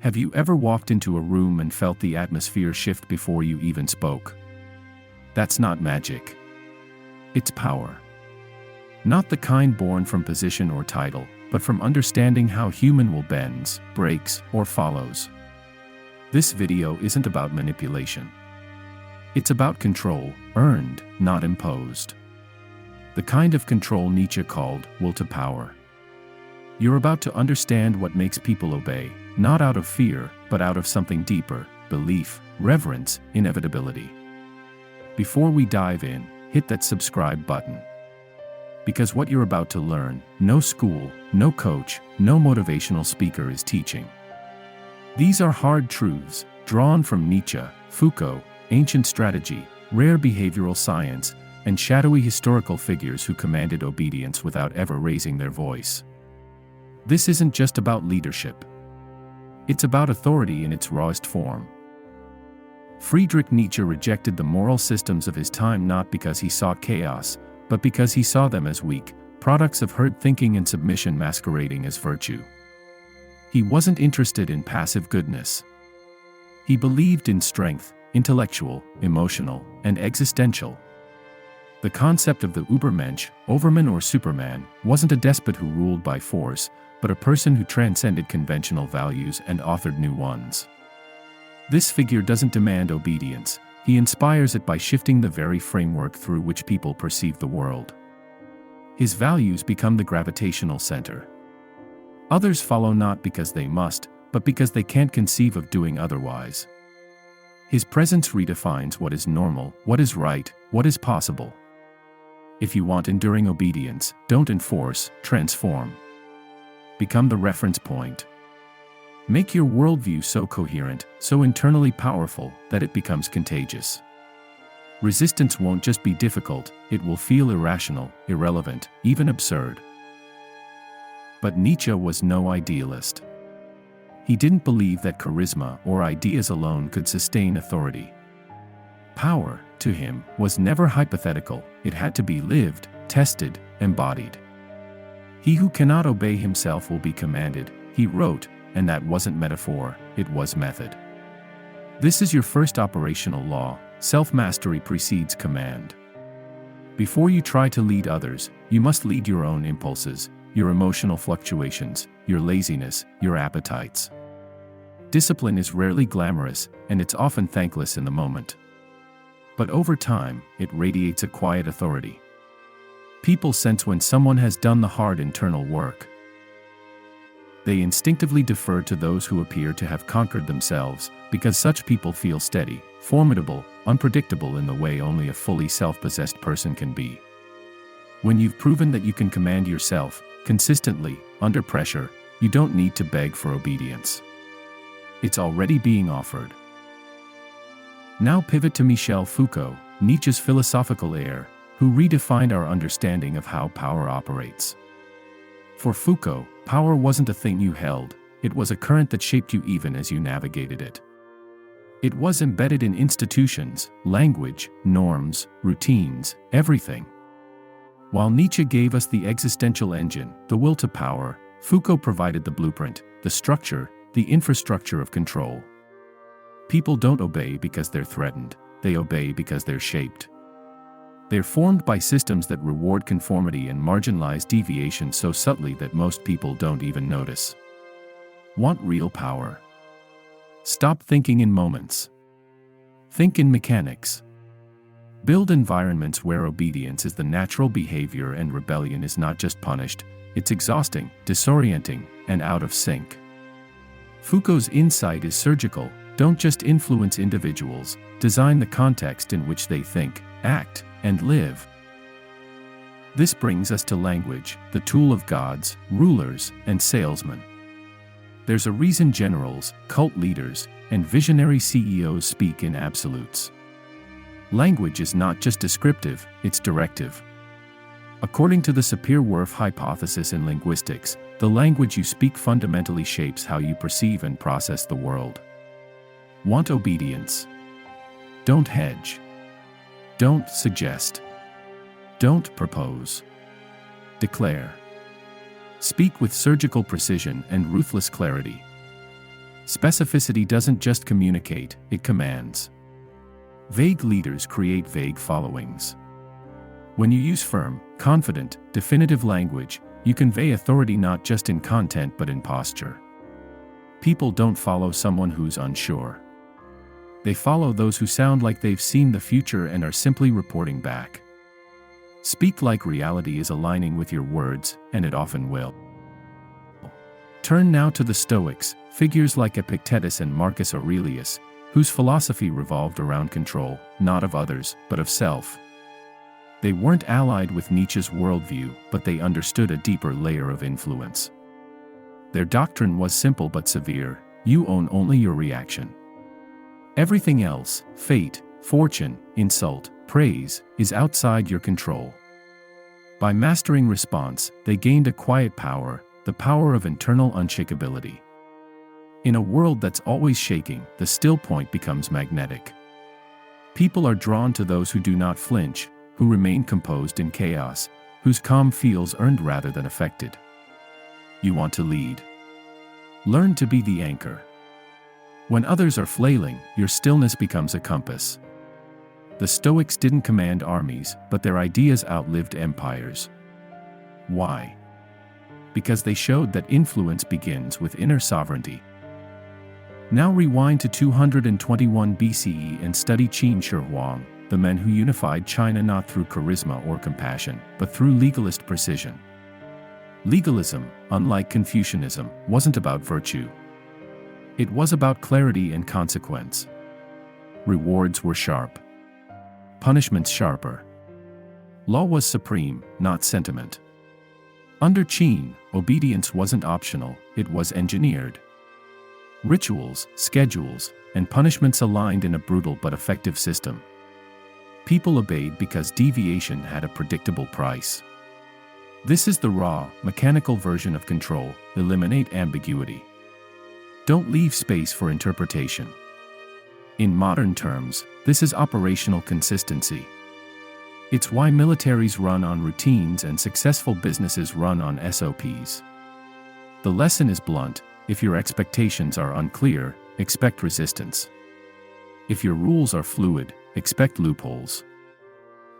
Have you ever walked into a room and felt the atmosphere shift before you even spoke? That's not magic. It's power. Not the kind born from position or title, but from understanding how human will bends, breaks, or follows. This video isn't about manipulation. It's about control, earned, not imposed. The kind of control Nietzsche called will to power. You're about to understand what makes people obey, not out of fear, but out of something deeper: belief, reverence, inevitability. Before we dive in, hit that subscribe button. Because what you're about to learn, no school, no coach, no motivational speaker is teaching. These are hard truths, drawn from Nietzsche, Foucault, ancient strategy, rare behavioral science, and shadowy historical figures who commanded obedience without ever raising their voice. This isn't just about leadership. It's about authority in its rawest form. Friedrich Nietzsche rejected the moral systems of his time not because he sought chaos, but because he saw them as weak, products of herd thinking and submission masquerading as virtue. He wasn't interested in passive goodness. He believed in strength, intellectual, emotional, and existential. The concept of the Übermensch, Overman or Superman, wasn't a despot who ruled by force, but a person who transcended conventional values and authored new ones. This figure doesn't demand obedience, he inspires it by shifting the very framework through which people perceive the world. His values become the gravitational center. Others follow not because they must, but because they can't conceive of doing otherwise. His presence redefines what is normal, what is right, what is possible. If you want enduring obedience, don't enforce, transform. Become the reference point. Make your worldview so coherent, so internally powerful, that it becomes contagious. Resistance won't just be difficult, it will feel irrational, irrelevant, even absurd. But Nietzsche was no idealist. He didn't believe that charisma or ideas alone could sustain authority. Power, to him, was never hypothetical, it had to be lived, tested, embodied. He who cannot obey himself will be commanded, he wrote, and that wasn't metaphor, it was method. This is your first operational law: self-mastery precedes command. Before you try to lead others, you must lead your own impulses, your emotional fluctuations, your laziness, your appetites. Discipline is rarely glamorous, and it's often thankless in the moment. But over time, it radiates a quiet authority. People sense when someone has done the hard internal work. They instinctively defer to those who appear to have conquered themselves, because such people feel steady, formidable, unpredictable in the way only a fully self-possessed person can be. When you've proven that you can command yourself, consistently, under pressure, you don't need to beg for obedience. It's already being offered. Now pivot to Michel Foucault, Nietzsche's philosophical heir, who redefined our understanding of how power operates. For Foucault, power wasn't a thing you held, it was a current that shaped you even as you navigated it. It was embedded in institutions, language, norms, routines, everything. While Nietzsche gave us the existential engine, the will to power, Foucault provided the blueprint, the structure, the infrastructure of control. People don't obey because they're threatened, they obey because they're shaped. They're formed by systems that reward conformity and marginalize deviation so subtly that most people don't even notice. Want real power? Stop thinking in moments. Think in mechanics. Build environments where obedience is the natural behavior and rebellion is not just punished, it's exhausting, disorienting, and out of sync. Foucault's insight is surgical: don't just influence individuals, design the context in which they think, act, and live. This brings us to language, the tool of gods, rulers, and salesmen. There's a reason generals, cult leaders, and visionary CEOs speak in absolutes. Language is not just descriptive, it's directive. According to the Sapir-Whorf hypothesis in linguistics, the language you speak fundamentally shapes how you perceive and process the world. Want obedience? Don't hedge. Don't suggest. Don't propose. Declare. Speak with surgical precision and ruthless clarity. Specificity doesn't just communicate, it commands. Vague leaders create vague followings. When you use firm, confident, definitive language, you convey authority not just in content but in posture. People don't follow someone who's unsure. They follow those who sound like they've seen the future and are simply reporting back. Speak like reality is aligning with your words, and it often will. Turn now to the Stoics, figures like Epictetus and Marcus Aurelius, whose philosophy revolved around control, not of others, but of self. They weren't allied with Nietzsche's worldview, but they understood a deeper layer of influence. Their doctrine was simple but severe: you own only your reaction. Everything else, fate, fortune, insult, praise, is outside your control. By mastering response, they gained a quiet power, the power of internal unshakability. In a world that's always shaking, the still point becomes magnetic. People are drawn to those who do not flinch, who remain composed in chaos, whose calm feels earned rather than affected. You want to lead? Learn to be the anchor. When others are flailing, your stillness becomes a compass. The Stoics didn't command armies, but their ideas outlived empires. Why? Because they showed that influence begins with inner sovereignty. Now rewind to 221 BCE and study Qin Shi Huang, the men who unified China not through charisma or compassion, but through legalist precision. Legalism, unlike Confucianism, wasn't about virtue. It was about clarity and consequence. Rewards were sharp. Punishments sharper. Law was supreme, not sentiment. Under Qin, obedience wasn't optional, it was engineered. Rituals, schedules, and punishments aligned in a brutal but effective system. People obeyed because deviation had a predictable price. This is the raw, mechanical version of control: eliminate ambiguity. Don't leave space for interpretation. In modern terms, this is operational consistency. It's why militaries run on routines and successful businesses run on SOPs. The lesson is blunt: if your expectations are unclear, expect resistance. If your rules are fluid, expect loopholes.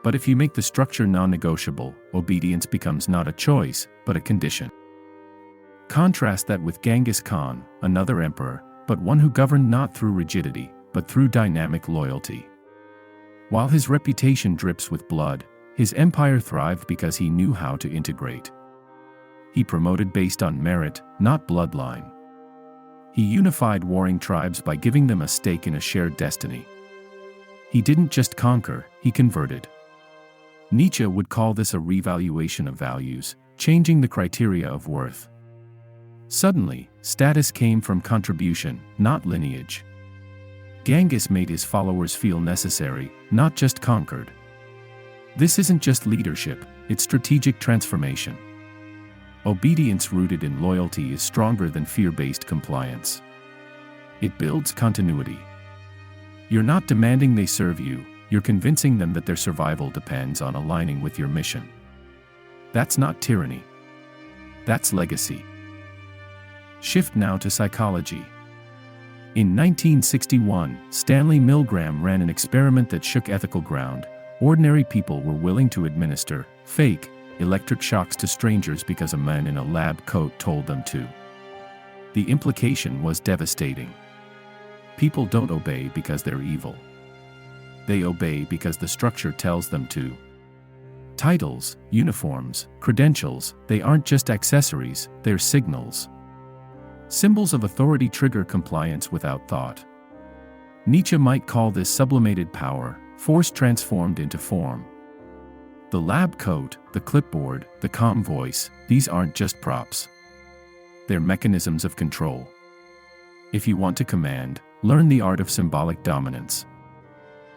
But if you make the structure non-negotiable, obedience becomes not a choice, but a condition. Contrast that with Genghis Khan, another emperor, but one who governed not through rigidity, but through dynamic loyalty. While his reputation drips with blood, his empire thrived because he knew how to integrate. He promoted based on merit, not bloodline. He unified warring tribes by giving them a stake in a shared destiny. He didn't just conquer, he converted. Nietzsche would call this a revaluation of values, changing the criteria of worth. Suddenly, status came from contribution, not lineage. Genghis made his followers feel necessary, not just conquered. This isn't just leadership, it's strategic transformation. Obedience rooted in loyalty is stronger than fear-based compliance. It builds continuity. You're not demanding they serve you, you're convincing them that their survival depends on aligning with your mission. That's not tyranny. That's legacy. Shift now to psychology. In 1961, Stanley Milgram ran an experiment that shook ethical ground. Ordinary people were willing to administer fake electric shocks to strangers because a man in a lab coat told them to. The implication was devastating. People don't obey because they're evil. They obey because the structure tells them to. Titles, uniforms, credentials, they aren't just accessories, they're signals. Symbols of authority trigger compliance without thought. Nietzsche might call this sublimated power, force transformed into form. The lab coat, the clipboard, the calm voice, these aren't just props. They're mechanisms of control. If you want to command, learn the art of symbolic dominance.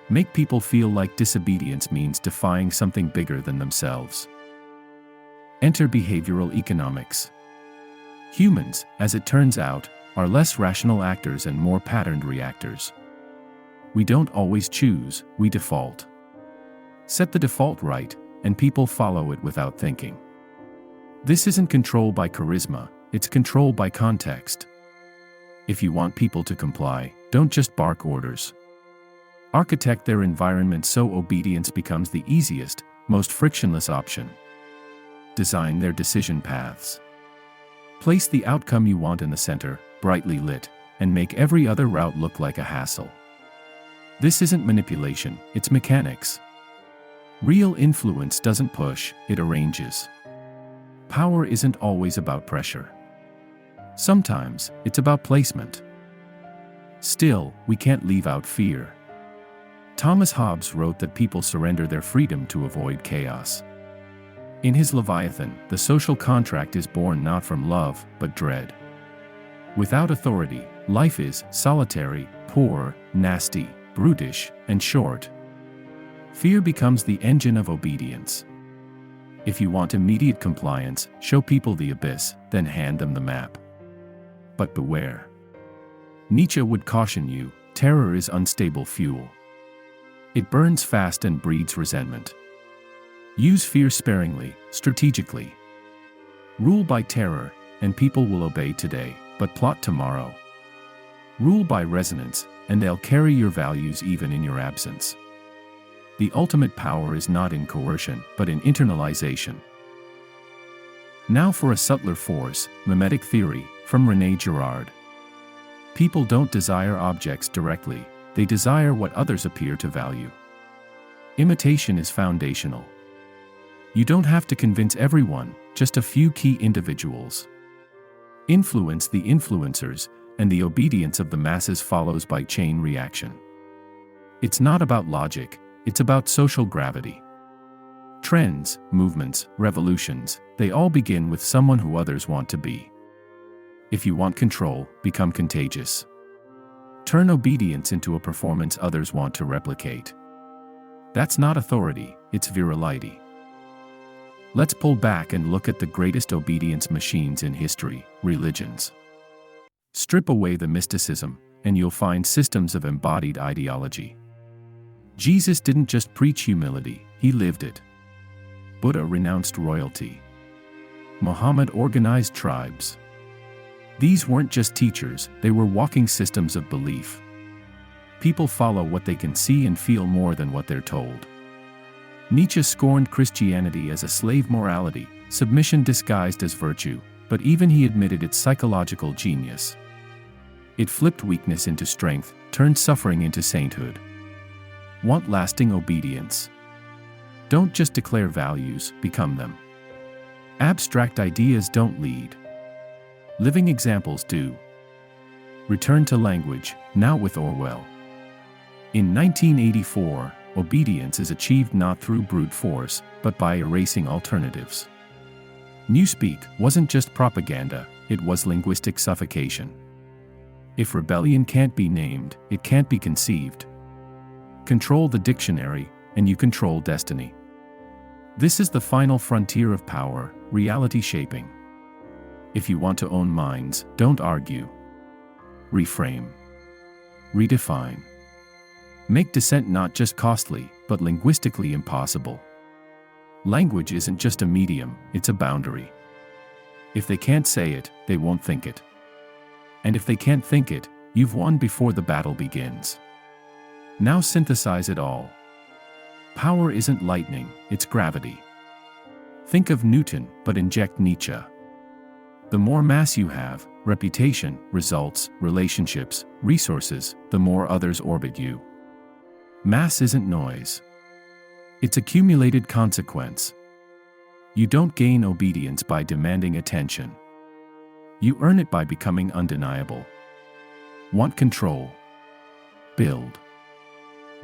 Make people feel like disobedience means defying something bigger than themselves. Enter behavioral economics. Humans, as it turns out, are less rational actors and more patterned reactors. We don't always choose, we default. Set the default right, and people follow it without thinking. This isn't control by charisma, it's control by context. If you want people to comply, don't just bark orders. Architect their environment so obedience becomes the easiest, most frictionless option. Design their decision paths. Place the outcome you want in the center, brightly lit, and make every other route look like a hassle. This isn't manipulation, it's mechanics. Real influence doesn't push, it arranges. Power isn't always about pressure. Sometimes, it's about placement. Still, we can't leave out fear. Thomas Hobbes wrote that people surrender their freedom to avoid chaos. In his Leviathan, the social contract is born not from love, but dread. Without authority, life is solitary, poor, nasty, brutish, and short. Fear becomes the engine of obedience. If you want immediate compliance, show people the abyss, then hand them the map. But beware. Nietzsche would caution you, terror is unstable fuel. It burns fast and breeds resentment. Use fear sparingly, strategically. Rule by terror, and people will obey today, but plot tomorrow. Rule by resonance, and they'll carry your values even in your absence. The ultimate power is not in coercion, but in internalization. Now for a subtler force, mimetic theory, from René Girard. People don't desire objects directly, they desire what others appear to value. Imitation is foundational. You don't have to convince everyone, just a few key individuals. Influence the influencers, and the obedience of the masses follows by chain reaction. It's not about logic, it's about social gravity. Trends, movements, revolutions, they all begin with someone who others want to be. If you want control, become contagious. Turn obedience into a performance others want to replicate. That's not authority, it's virility. Let's pull back and look at the greatest obedience machines in history, religions. Strip away the mysticism, and you'll find systems of embodied ideology. Jesus didn't just preach humility, he lived it. Buddha renounced royalty. Muhammad organized tribes. These weren't just teachers, they were walking systems of belief. People follow what they can see and feel more than what they're told. Nietzsche scorned Christianity as a slave morality, submission disguised as virtue, but even he admitted its psychological genius. It flipped weakness into strength, turned suffering into sainthood. Want lasting obedience? Don't just declare values, become them. Abstract ideas don't lead. Living examples do. Return to language, now with Orwell. In 1984, obedience is achieved not through brute force, but by erasing alternatives. Newspeak wasn't just propaganda, it was linguistic suffocation. If rebellion can't be named, it can't be conceived. Control the dictionary, and you control destiny. This is the final frontier of power, reality shaping. If you want to own minds, don't argue. Reframe. Redefine. Make dissent not just costly, but linguistically impossible. Language isn't just a medium, it's a boundary. If they can't say it, they won't think it. And if they can't think it, you've won before the battle begins. Now synthesize it all. Power isn't lightning, it's gravity. Think of Newton, but inject Nietzsche. The more mass you have, reputation, results, relationships, resources, the more others orbit you. Mass isn't noise. It's accumulated consequence. You don't gain obedience by demanding attention. You earn it by becoming undeniable. Want control? Build.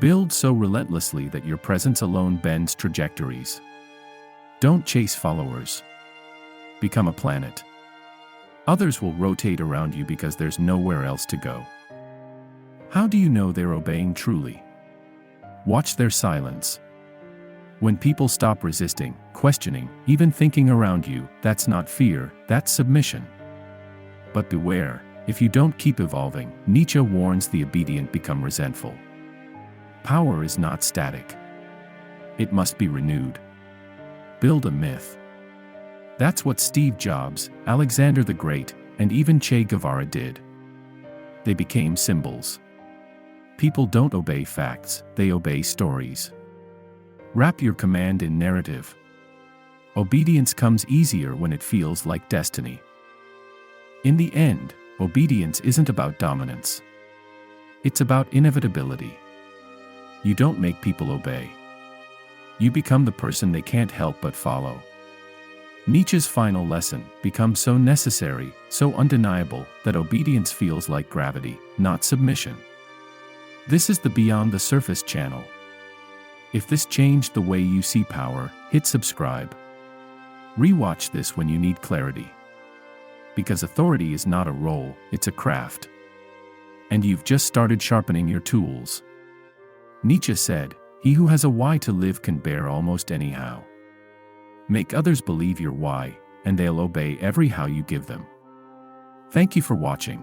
Build so relentlessly that your presence alone bends trajectories. Don't chase followers. Become a planet. Others will rotate around you because there's nowhere else to go. How do you know they're obeying truly? Watch their silence. When people stop resisting, questioning, even thinking around you, that's not fear, that's submission. But beware, if you don't keep evolving, Nietzsche warns the obedient become resentful. Power is not static. It must be renewed. Build a myth. That's what Steve Jobs, Alexander the Great, and even Che Guevara did. they became symbols. People don't obey facts, they obey stories. Wrap your command in narrative. Obedience comes easier when it feels like destiny. In the end, obedience isn't about dominance. It's about inevitability. You don't make people obey. You become the person they can't help but follow. Nietzsche's final lesson becomes so necessary, so undeniable, that obedience feels like gravity, not submission. This is the Beyond the Surface channel. If this changed the way you see power, hit subscribe. Rewatch this when you need clarity. Because authority is not a role, it's a craft. And you've just started sharpening your tools. Nietzsche said, "He who has a why to live can bear almost anyhow." Make others believe your why, and they'll obey every how you give them. Thank you for watching.